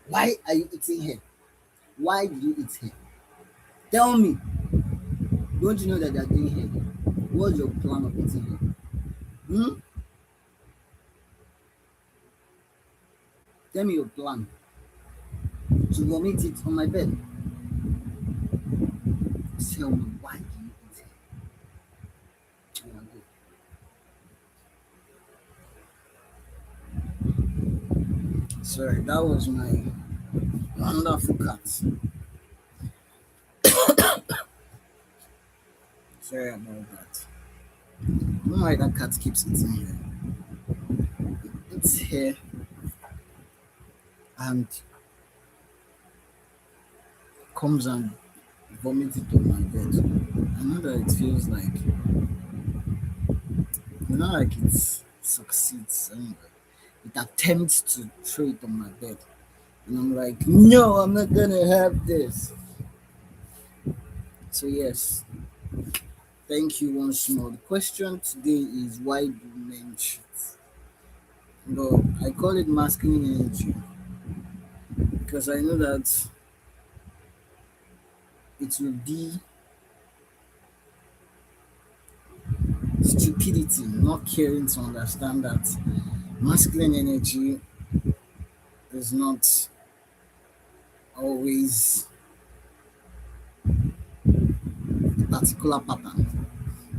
Why are you eating hair? Why do you eat hair? Tell me. Don't you know that they are doing hair? What's your plan of eating hair? Hmm? Tell me your plan to vomit it on my bed. Tell me why do you eat hair? Oh, go. Sorry, that was my wonderful cat. Sorry about that. I don't know why that cat keeps eating hair. It's hair and comes and vomits it on my bed. I know that it feels like, not like it succeeds anyway. It attempts to throw it on my bed. And I'm like, no, I'm not gonna have this. So yes, thank you once more. The question today is, why do men cheat? But I call it masculine energy because I know that it will be stupidity not caring to understand that masculine energy is not always a particular pattern.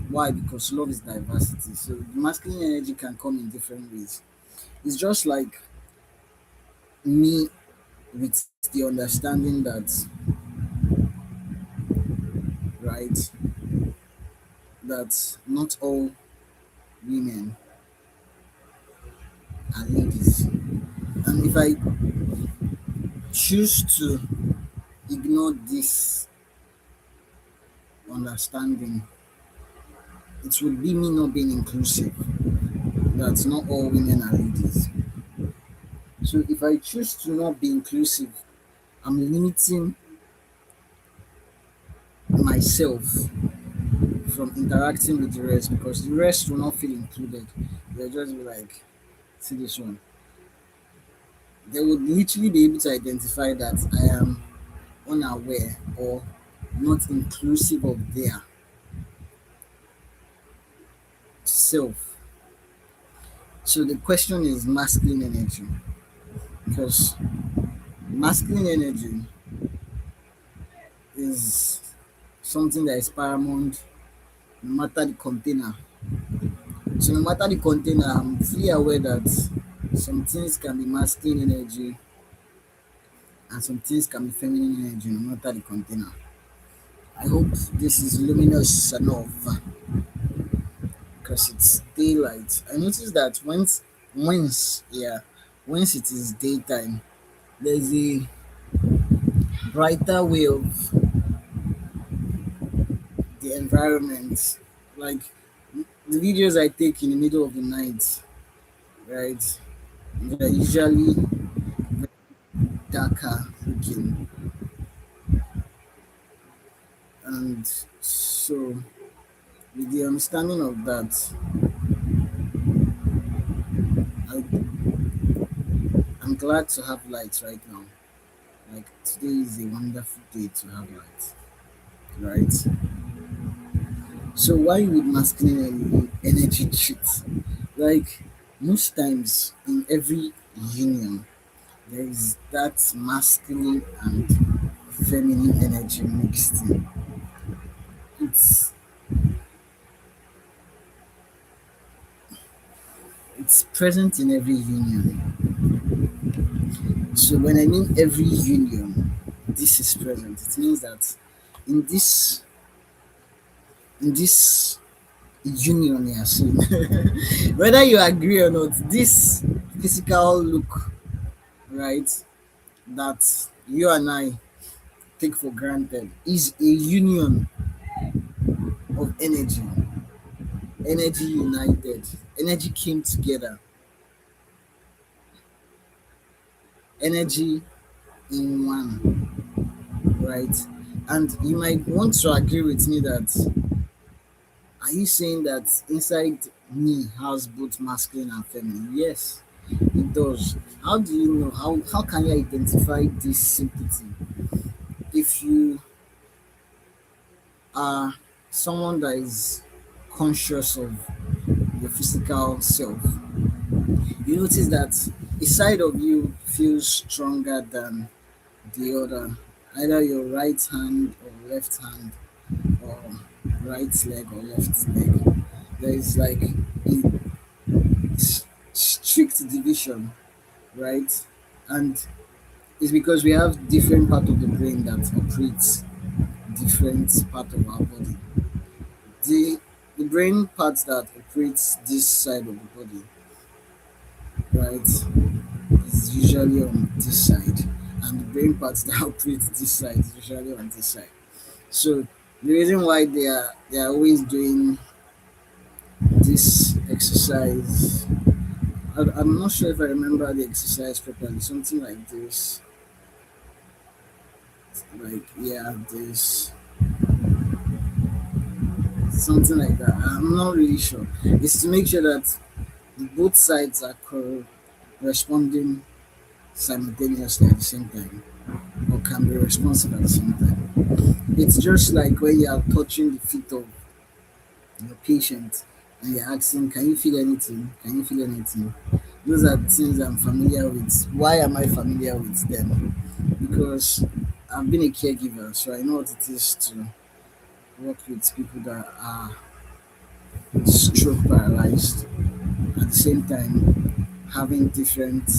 Why? Because love is diversity. So the masculine energy can come in different ways. It's just like me with the understanding that, right, that not all women are ladies. And if I choose to ignore this understanding, it will be me not being inclusive. That not all women are ladies. So if I choose to not be inclusive, I'm limiting myself from interacting with the rest because the rest will not feel included. They'll just be like, see this one. They would literally be able to identify that I am unaware or not inclusive of their self. So the question is masculine energy because masculine energy is something that is paramount no matter the container. So no matter the container, I'm fully aware that some things can be masculine energy and some things can be feminine energy no matter the container. I hope this is luminous enough because it's daylight. I noticed that once it is daytime, there's a brighter way of the environment. Like the videos I take in the middle of the night, right? They're usually darker looking, and so with the understanding of that, I, I'm glad to have light right now. Like today is a wonderful day to have light, right? So why would masculine energy cheat? Like most times in every union, there is that masculine and feminine energy mixed in. It's it's present in every union. So when I mean every union, this is present. It means that in this in this union you are seeing, whether you agree or not, this physical look, right, that you and I take for granted is a union of energy. Energy united. Energy came together. Energy in one, right? And you might want to agree with me that, are you saying that inside me has both masculine and feminine? Yes. It does. How do you know? How can you identify this sympathy? If you are someone that is conscious of your physical self, you notice that a side of you feels stronger than the other, either your right hand or left hand, or right leg or left leg. There is like a strict division, right? And it's because we have different part of the brain that operates different part of our body. The brain part that operates this side of the body, right, is usually on this side, and the brain part that operates this side is usually on this side. So the reason why they are always doing this exercise, I'm not sure if I remember the exercise properly. Something like this, like yeah, this something like that. I'm not really sure. It's to make sure that both sides are corresponding simultaneously at the same time, or can be responsive at the same time. It's just like when you are touching the feet of your patient and you're asking, "Can you feel anything? Can you feel anything?" Those are things I'm familiar with. Why am I familiar with them? Because I've been a caregiver, so I know what it is to work with people that are stroke paralyzed. At the same time, having different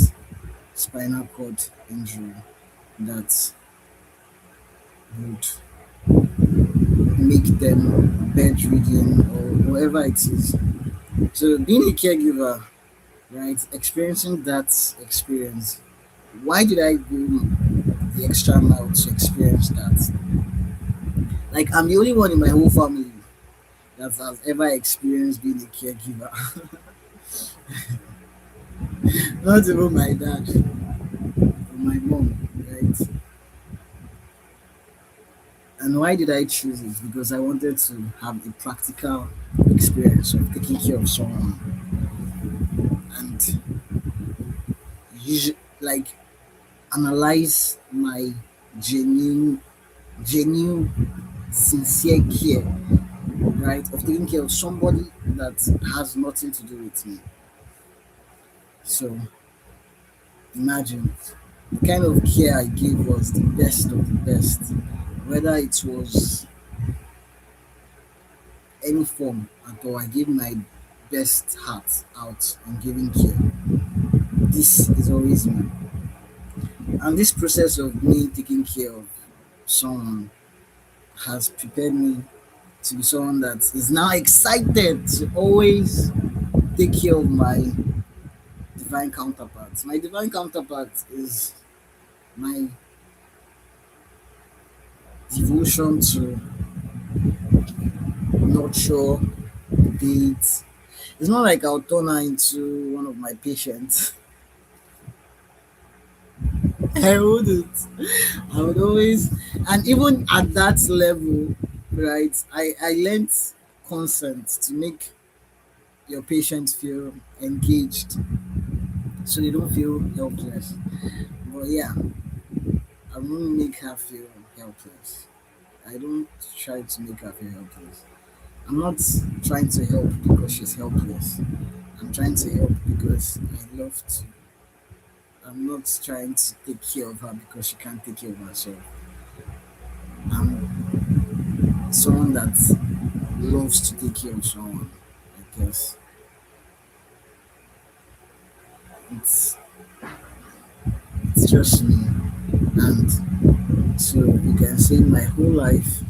spinal cord injury that would make them bedridden or whatever it is. So being a caregiver, right, experiencing that experience, why did I go the extra mile to experience that? Like I'm the only one in my whole family that has ever experienced being a caregiver. Not even my dad or my mom, right? And why did I choose it? Because I wanted to have a practical experience of taking care of someone and like analyze my genuine, genuine, sincere care, right, of taking care of somebody that has nothing to do with me. So imagine the kind of care I gave was the best of the best, whether it was any form at all. I gave my best heart out in giving care. This is always me. And this process of me taking care of someone has prepared me to be someone that is now excited to always take care of my divine counterpart. My divine counterpart is my devotion to nurture, date. It's not like I'll turn her into one of my patients. I wouldn't. I would always, and even at that level, right? I learned consent to make your patient feel engaged, so they don't feel helpless. But yeah, I won't make her feel helpless. I don't try to make her feel helpless. I'm not trying to help because she's helpless. I'm trying to help because I love to. I'm not trying to take care of her because she can't take care of herself. I'm someone that loves to take care of someone. I guess it's it's just me, and so you can say my whole life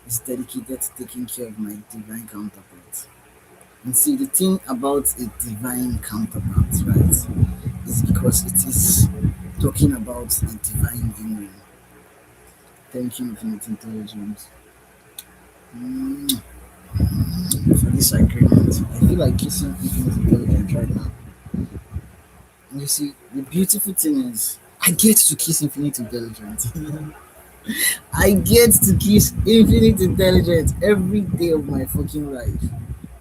is dedicated to taking care of my divine counterpart. And see, the thing about a divine counterpart, right, is because it is talking about a divine union. Thank you, Infinite Intelligence, mm, for this agreement. I feel like kissing Infinite Intelligence right now. And you see, the beautiful thing is, I get to kiss Infinite Intelligence. I get to kiss Infinite Intelligence every day of my fucking life,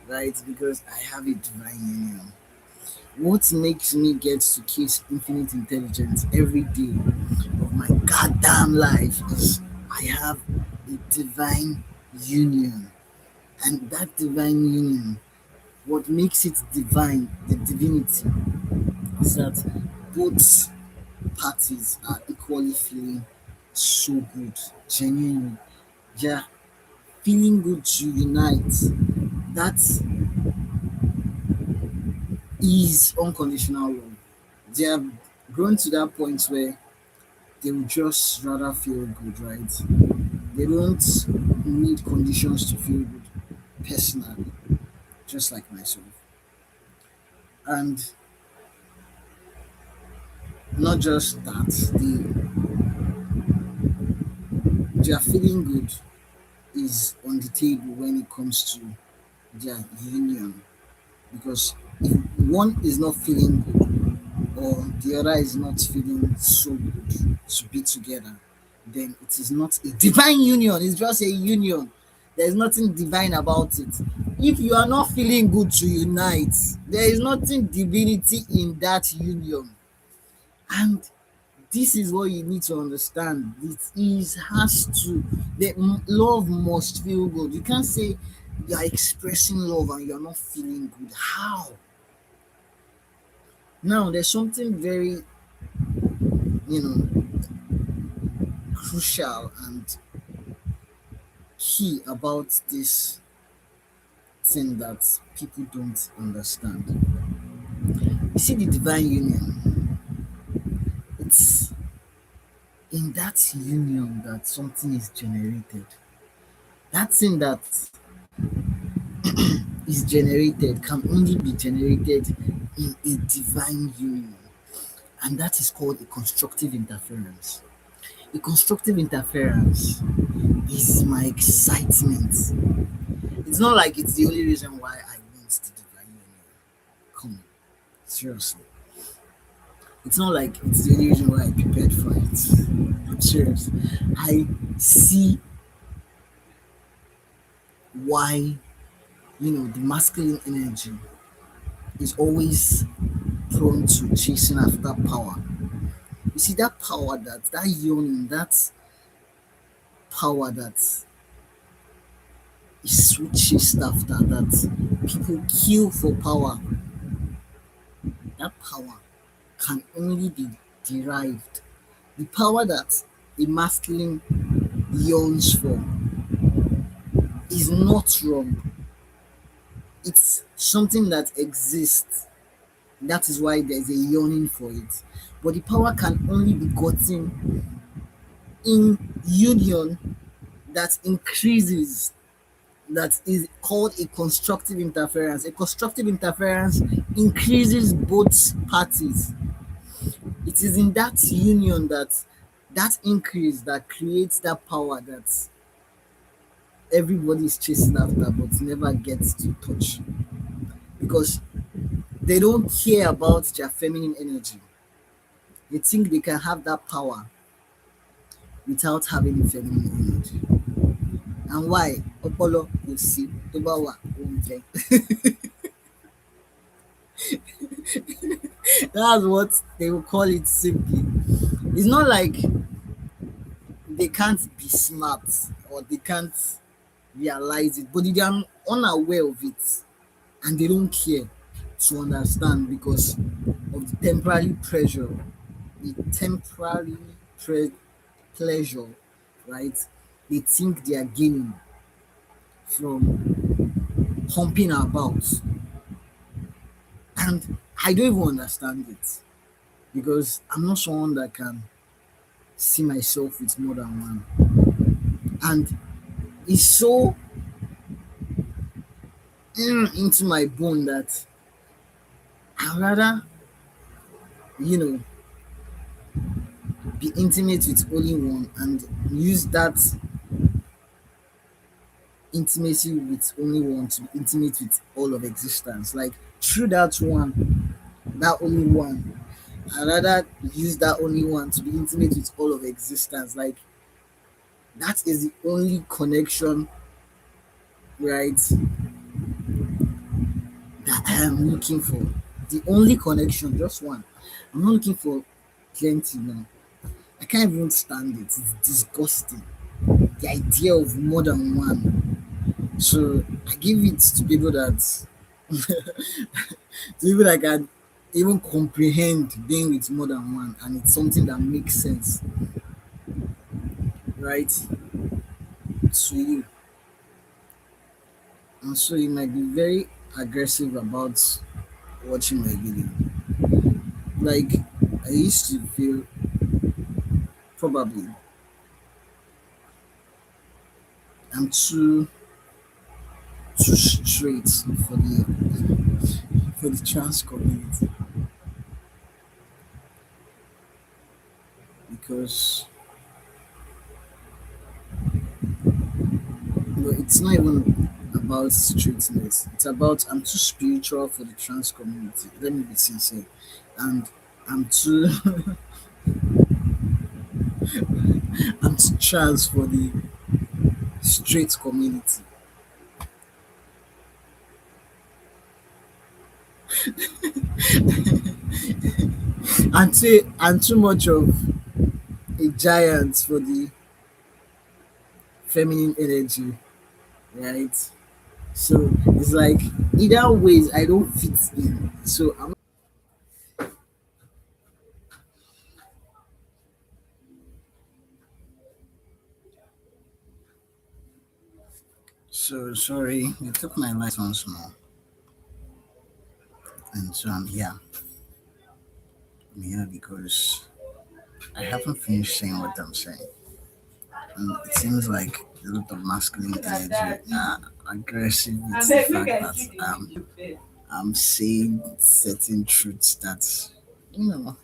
right? Because I have a divine union. What makes me get to kiss infinite intelligence every day of my goddamn life is I have a divine union. And that divine union, what makes it divine, the divinity, is that both parties are equally feeling so good, genuinely. Yeah, feeling good to unite. That is unconditional love. They have grown to that point where they would just rather feel good, right? They don't need conditions to feel good personally, just like myself. And not just that, their feeling good is on the table when it comes to their union. Because if one is not feeling good or the other is not feeling so good to be together, then it is not a divine union, it's just a union. There's nothing divine about it. If you are not feeling good to unite, there is nothing divinity in that union. And this is what you need to understand. It is has to love must feel good. You can't say you are expressing love and you're not feeling good. How? Now there's something very, you know, crucial and key about this thing that people don't understand. You see the divine union. It's in that union that something is generated. That thing that is generated can only be generated in a divine union, and that is called a constructive interference. A constructive interference is my excitement. It's not like it's the only reason why I want the divine union. Come on, seriously. It's not like it's the only reason why I prepared for it. I'm serious. I see why, the masculine energy is always prone to chasing after power. You see that power, that yearning, that power that is so chased after, that people kill for power. That power can only be derived. The power that a masculine yearns for is not wrong. It's something that exists. That is why there's a yearning for it. But the power can only be gotten in union that increases, that is called a constructive interference. A constructive interference increases both parties. It is in that union that increase that creates that power that everybody is chasing after but never gets to touch, because they don't care about their feminine energy. They think they can have that power without having feminine energy. And why? Opolo will see. That's what they will call it simply. It's not like they can't be smart or they can't realize it, but they are unaware of it and they don't care to understand because of the temporary pressure, the temporary pre- pleasure, right? They think they are gaining from humping about. And I don't even understand it because I'm not someone that can see myself with more than one. And it's so into my bone that I'd rather, you know, be intimate with only one and use that intimacy with only one to be intimate with all of existence. Like through that one, that only one. I'd rather use that only one to be intimate with all of existence. Like that is the only connection, right, that I am looking for. the only connection, just one. I'm not looking for plenty now. I can't even stand it. It's disgusting. The idea of more than one. So I give it to people that to people that can even comprehend being with more than one, and it's something that makes sense, right? To you. And so you might be very aggressive about watching my video. Like I used to feel probably I'm too straight for the trans community because but it's not even about straightness. It's about I'm too spiritual for the trans community. Let me be sincere. And I'm too I'm too trans for the straight community. And too much of a giant for the feminine energy, right? So it's like either ways I don't fit in. So I'm so sorry. You took my light once more, and so I'm here. I'm here because I haven't finished saying what I'm saying. And it seems like a lot of masculine energy, aggressive with the fact that I'm saying certain truths that you know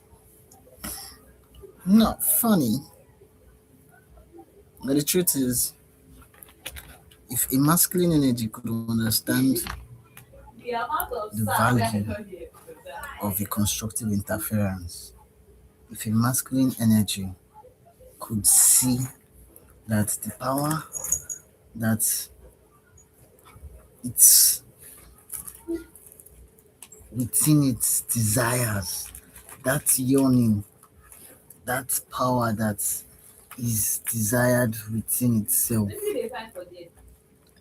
not funny. But the truth is, if a masculine energy could understand the value of a constructive interference, if a masculine energy could see that the power that it's within its desires, that yearning, that power that is desired within itself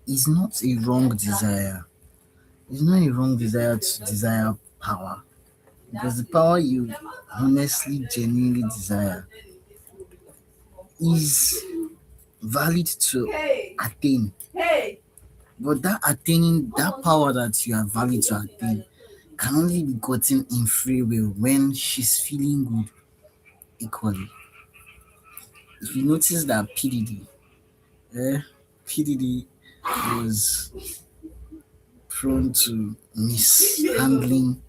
is not a wrong desire. It's not a wrong desire to desire power because the power you honestly, genuinely desire is valid to attain. But that attaining, that power that you are valid to attain, can only be gotten in free will when she's feeling good equally. If you notice that PDD was prone to mishandling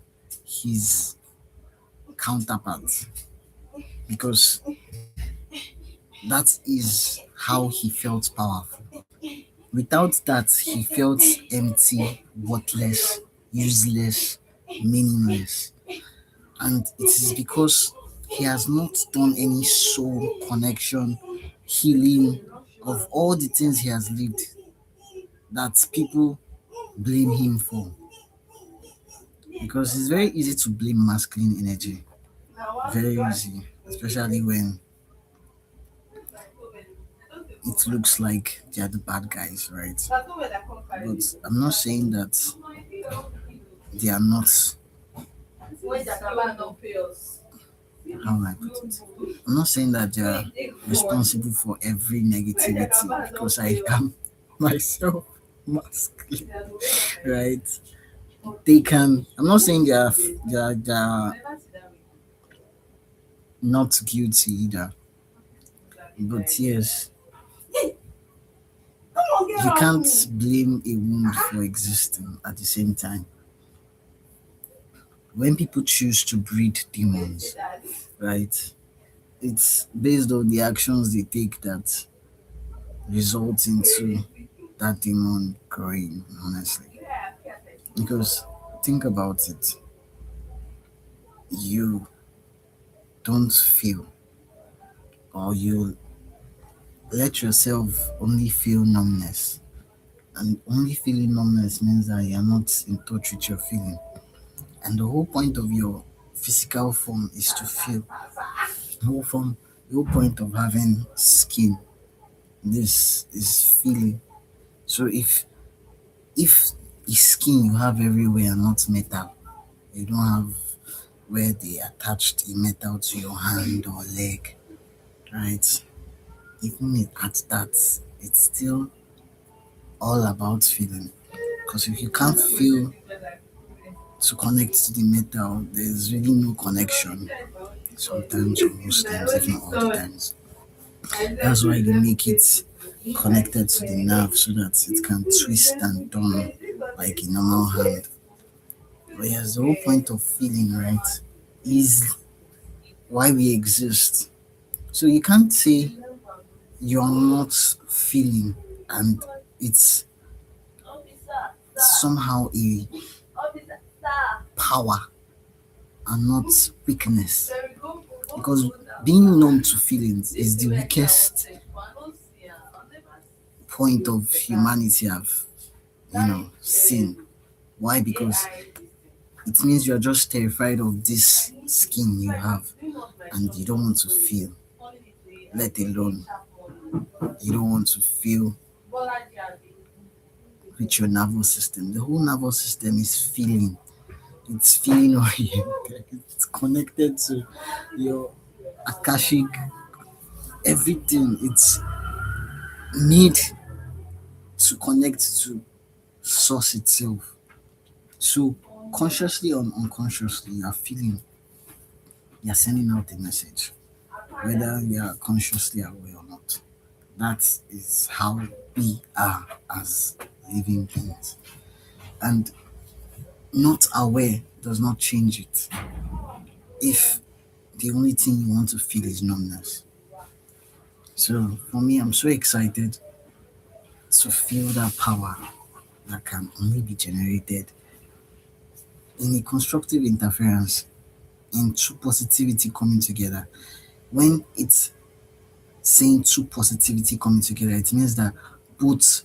his counterpart because that is how he felt powerful. Without that, he felt empty, worthless, useless, meaningless. And it is because he has not done any soul connection, healing of all the things he has lived that people blame him for. Because it's very easy to blame masculine energy. Very easy, especially when it looks like they are the bad guys, right? But I'm not saying that they are not, how will I put it? I'm not saying that they are responsible for every negativity because I am myself masculine, right? They can, I'm not saying they are not guilty either, but yes, you can't blame a wound for existing at the same time. When people choose to breed demons, right, it's based on the actions they take that result into that demon growing, honestly. Because think about it, you don't feel, or you let yourself only feel numbness. And only feeling numbness means that you're not in touch with your feeling. And the whole point of your physical form is to feel. The whole form, the whole point of having skin, this is feeling. So if the skin you have everywhere and not metal, you don't have where they attached the metal to your hand or leg, right? Even at that, it's still all about feeling. Because if you can't feel to connect to the metal, there's really no connection. Sometimes, or most times, if not all the times. That's why they make it connected to the nerve so that it can twist and turn like a normal hand. But yes, the whole point of feeling, right, is why we exist. So you can't say you're not feeling and it's somehow a power and not weakness. Because being numb to feelings is the weakest point of humanity I've seen. Why? Because it means you're just terrified of this skin you have and you don't want to feel, let alone you don't want to feel with your nervous system. The whole nervous system is feeling. It's feeling oriented. It's connected to your akashic everything. It's made to connect to source itself. So consciously or unconsciously, you're feeling, you're sending out a message, whether you are consciously aware or not. That is how we are as living beings. And not aware does not change it. If the only thing you want to feel is numbness. So for me, I'm so excited to feel that power that can only be generated in a constructive interference, in true positivity coming together. When it's saying true positivity coming together, it means that both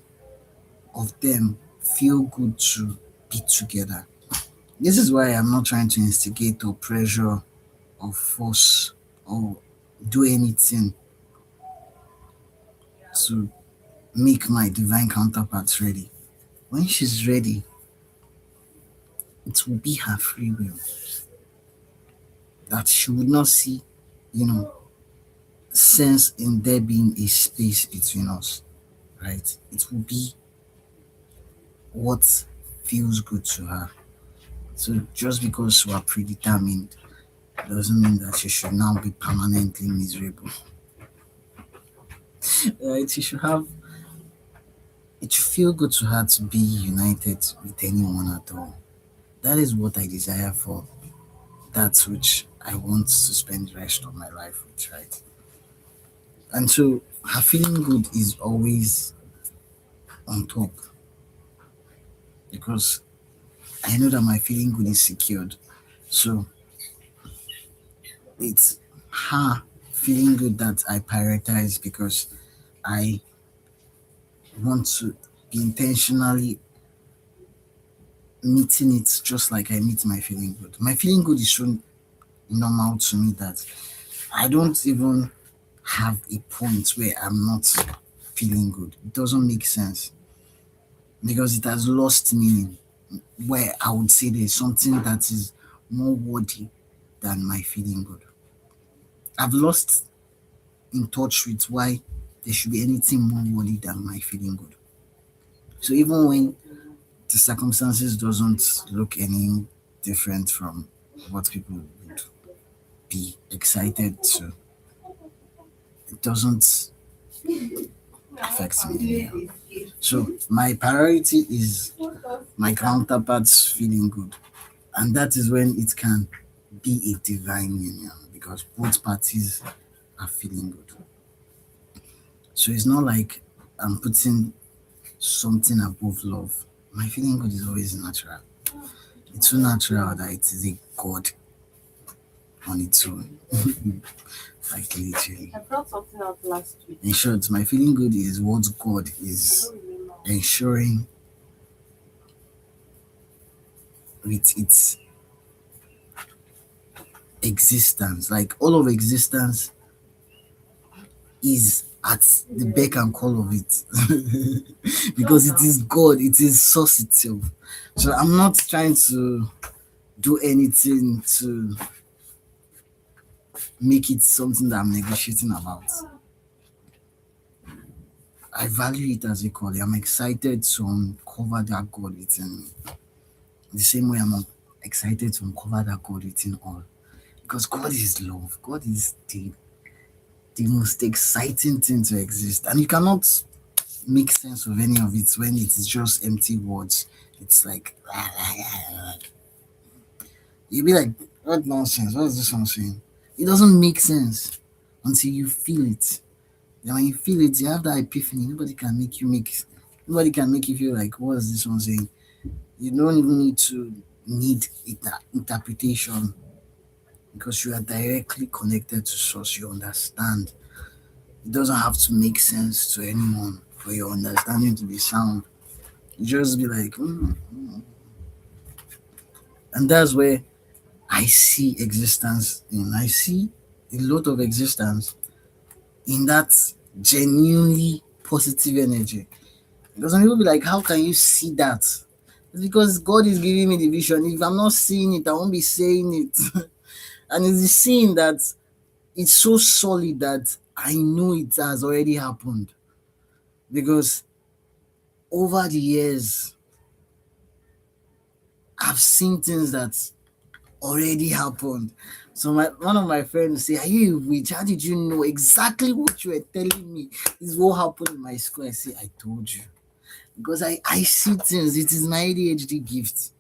of them feel good to be together. This is why I'm not trying to instigate or pressure or force or do anything to make my divine counterpart ready. When she's ready, it will be her free will that she would not see, you know, sense in there being a space between us, right? It will be what feels good to her. So just because we are predetermined doesn't mean that she should now be permanently miserable. Right? She should have it should feel good to her to be united with anyone at all. That is what I desire for that which I want to spend the rest of my life with, right? And so her feeling good is always on top because I know that my feeling good is secured. So it's her feeling good that I prioritize because I want to be intentionally meeting it just like I meet my feeling good. My feeling good is so normal to me that I don't even have a point where I'm not feeling good. It doesn't make sense because it has lost meaning. Where I would say there's something that is more worthy than my feeling good. I've lost in touch with why there should be anything more worthy than my feeling good. So even when the circumstances doesn't look any different from what people would be excited to, it doesn't affect me anyhow. So my priority is my counterparts feeling good. And that is when it can be a divine union because both parties are feeling good. So it's not like I'm putting something above love. My feeling good is always natural. It's so natural that it is a God on its own. Like literally. I brought something out last week. In short, my feeling good is what God is ensuring with its existence. Like all of existence is at the beck and call of it. Because it is God, it is source itself. So I'm not trying to do anything to make it something that I'm negotiating about. I value it as equally. I'm excited to uncover that God within me. The same way I'm excited to uncover that God within all. Because God is love. God is the most exciting thing to exist. And you cannot make sense of any of it when it is just empty words. It's like you'll be like, what nonsense? What is this one saying? It doesn't make sense until you feel it. Then when you feel it, you have that epiphany. Nobody can make you feel like, what is this one saying? You don't even need interpretation because you are directly connected to source. You understand. It doesn't have to make sense to anyone for your understanding to be sound. You just be like, and that's where I see existence in. I see a lot of existence in that genuinely positive energy. Because some people be like, how can you see that? It's because God is giving me the vision. If I'm not seeing it, I won't be saying it. And it's the seeing that it's so solid that I know it has already happened. Because over the years, I've seen things that already happened. So one of my friends say, "Are you a witch? How did you know exactly what you were telling me? This is what happened in my school." I say, "I told you." Because I see things. It is my ADHD gift.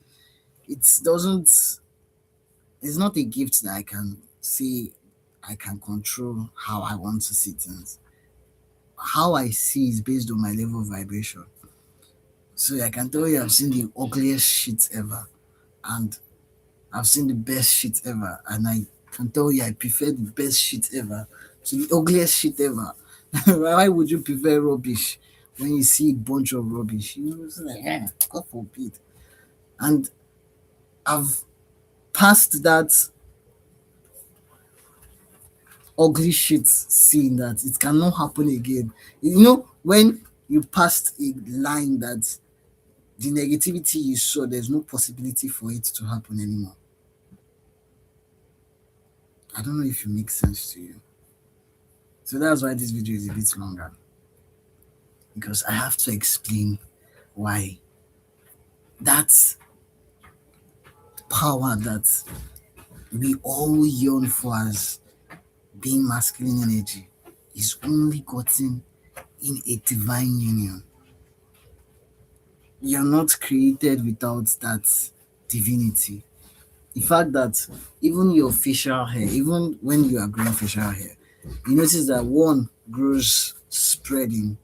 It doesn't it's not a gift that I can say I can control how I want to see things. How I see is based on my level of vibration. So I can tell you I've seen the ugliest shit ever. And I've seen the best shit ever, and I can tell you I prefer the best shit ever to the ugliest shit ever. Why would you prefer rubbish when you see a bunch of rubbish? You know, it's like, God forbid. And I've passed that ugly shit scene that it cannot happen again. You know, when you passed a line that the negativity you saw, there's no possibility for it to happen anymore. I don't know if it makes sense to you. So that's why this video is a bit longer. Because I have to explain why that power that we all yearn for as being masculine energy is only gotten in a divine union. You're not created without that divinity. The fact that even your facial hair, even when you are growing facial hair, you notice that one grows spreading.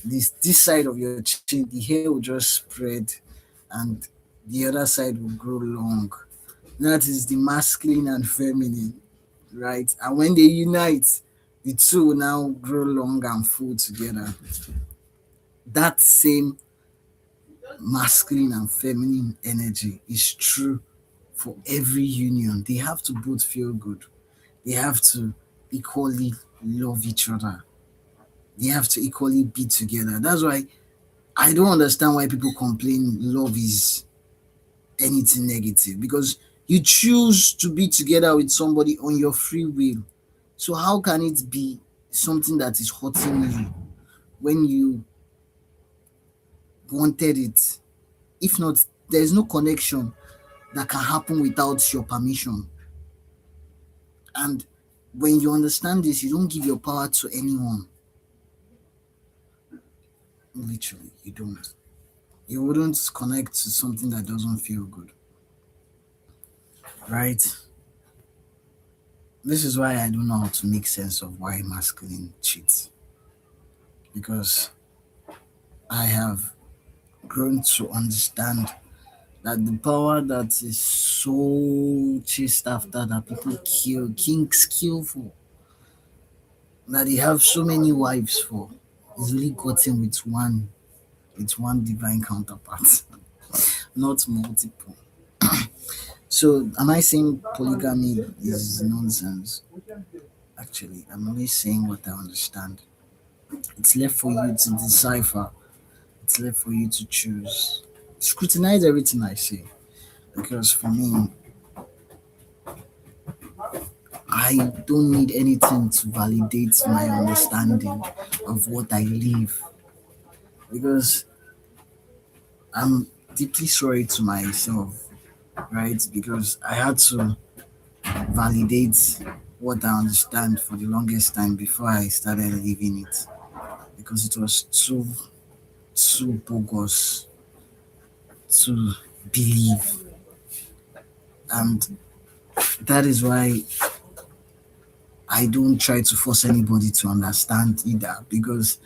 This side of your chin, the hair will just spread and the other side will grow long. That is the masculine and feminine, right? And when they unite, the two will now grow long and full together. That same masculine and feminine energy is true for every union. They have to both feel good. They have to equally love each other. They have to equally be together. That's why I don't understand why people complain love is anything negative because you choose to be together with somebody on your free will. So how can it be something that is hurting you when you wanted it? If not, there's no connection that can happen without your permission. And when you understand this, you don't give your power to anyone. Literally, you don't. You wouldn't connect to something that doesn't feel good. Right? This is why I don't know how to make sense of why masculine cheats. Because I have grown to understand that the power that is so chased after that people kill, kings kill for, that they have so many wives for, is really gotten with one divine counterpart, not multiple. So, am I saying polygamy is nonsense? Actually, I'm only saying what I understand. It's left for you to decipher, it's left for you to choose. Scrutinize everything I say. Because for me, I don't need anything to validate my understanding of what I live. Because I'm deeply sorry to myself, right? Because I had to validate what I understand for the longest time before I started living it. Because it was too bogus to believe. And that is why I don't try to force anybody to understand either. Because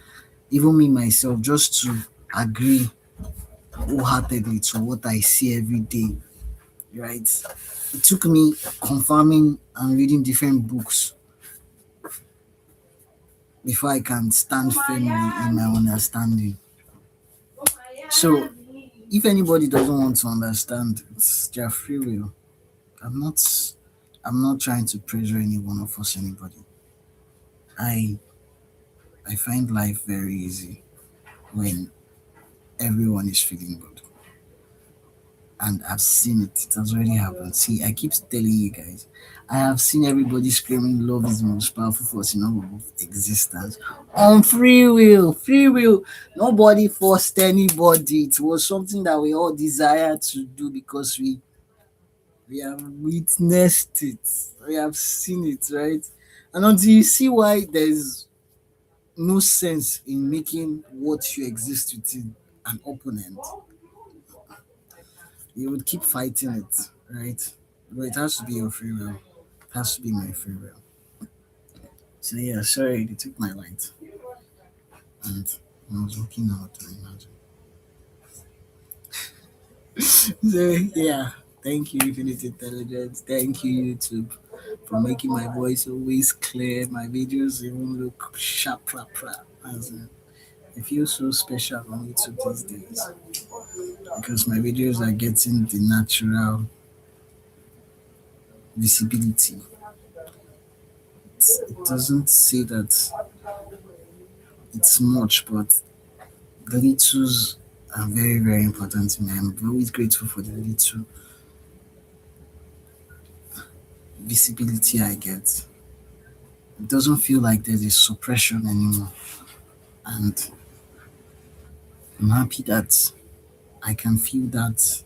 even me myself, just to agree wholeheartedly to what I see every day, right? It took me confirming and reading different books before I can stand firmly in my understanding. So if anybody doesn't want to understand, it's their free will. I'm not I'm not trying to pressure anyone or force anybody. I I find life very easy when everyone is feeling good. And I've seen it. It has already happened. See, I keep telling you guys, I have seen everybody screaming love is the most powerful force in all of existence on free will. Free will. Nobody forced anybody. It was something that we all desire to do because we have witnessed it. We have seen it, right? And until you see why there's no sense in making what you exist within an opponent, you would keep fighting it, right? But it has to be your free will. It has to be my free will. So yeah, sorry, they took my light and I was looking out. I imagine. So yeah, thank you, Infinite Intelligence. Thank you, YouTube, for making my voice always clear. My videos even look sharp, sharp, sharp. As in, I feel so special on YouTube these days because my videos are getting the natural visibility. It doesn't say that it's much, but the littles are very, very important to me. I'm always grateful for the little visibility I get. It doesn't feel like there's a suppression anymore. And I'm happy that I can feel that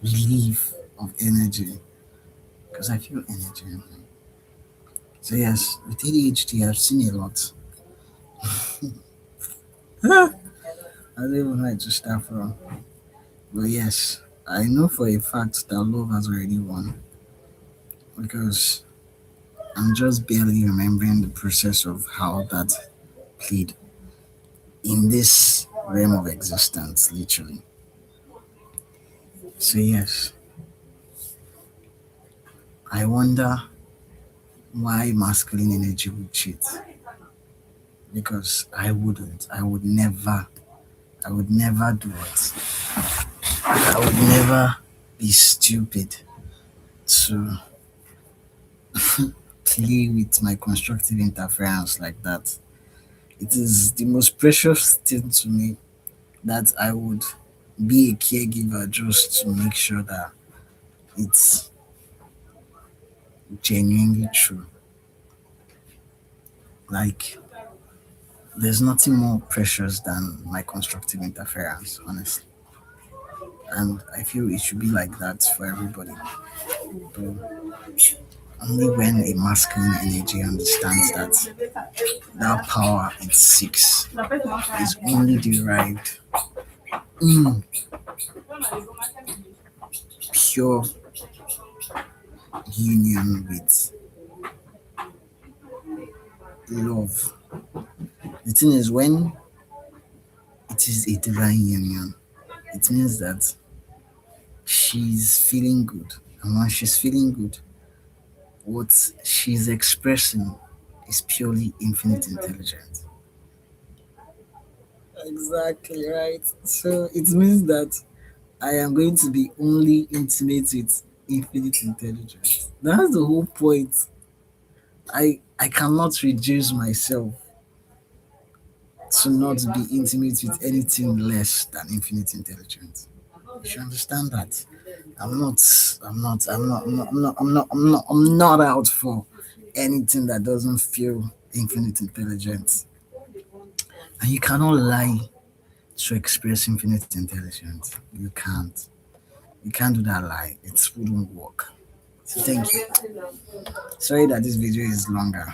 relief of energy because I feel energy. So, yes, with ADHD, I've seen a lot. I don't even know where to start from. But, yes, I know for a fact that love has already won because I'm just barely remembering the process of how that played in this realm of existence, literally. So, yes, I wonder why masculine energy would cheat. Because I wouldn't. I would never do it. I would never be stupid to play with my constructive interference like that. It is the most precious thing to me that I would be a caregiver just to make sure that it's genuinely true. Like, there's nothing more precious than my constructive interference, honestly. And I feel it should be like that for everybody. But only when a masculine energy understands that power it seeks is only derived in pure union with love. The thing is, when it is a divine union, it means that she's feeling good. And when she's feeling good, what she's expressing is purely infinite intelligence. Exactly right. So it means that I am going to be only intimate with infinite intelligence. That's the whole point. I cannot reduce myself to not be intimate with anything less than infinite intelligence. You should understand that. I'm not I'm not out for anything that doesn't feel infinite intelligence. And you cannot lie to express infinite intelligence. You can't. You can't do that lie. It wouldn't work. So thank you. Sorry that this video is longer.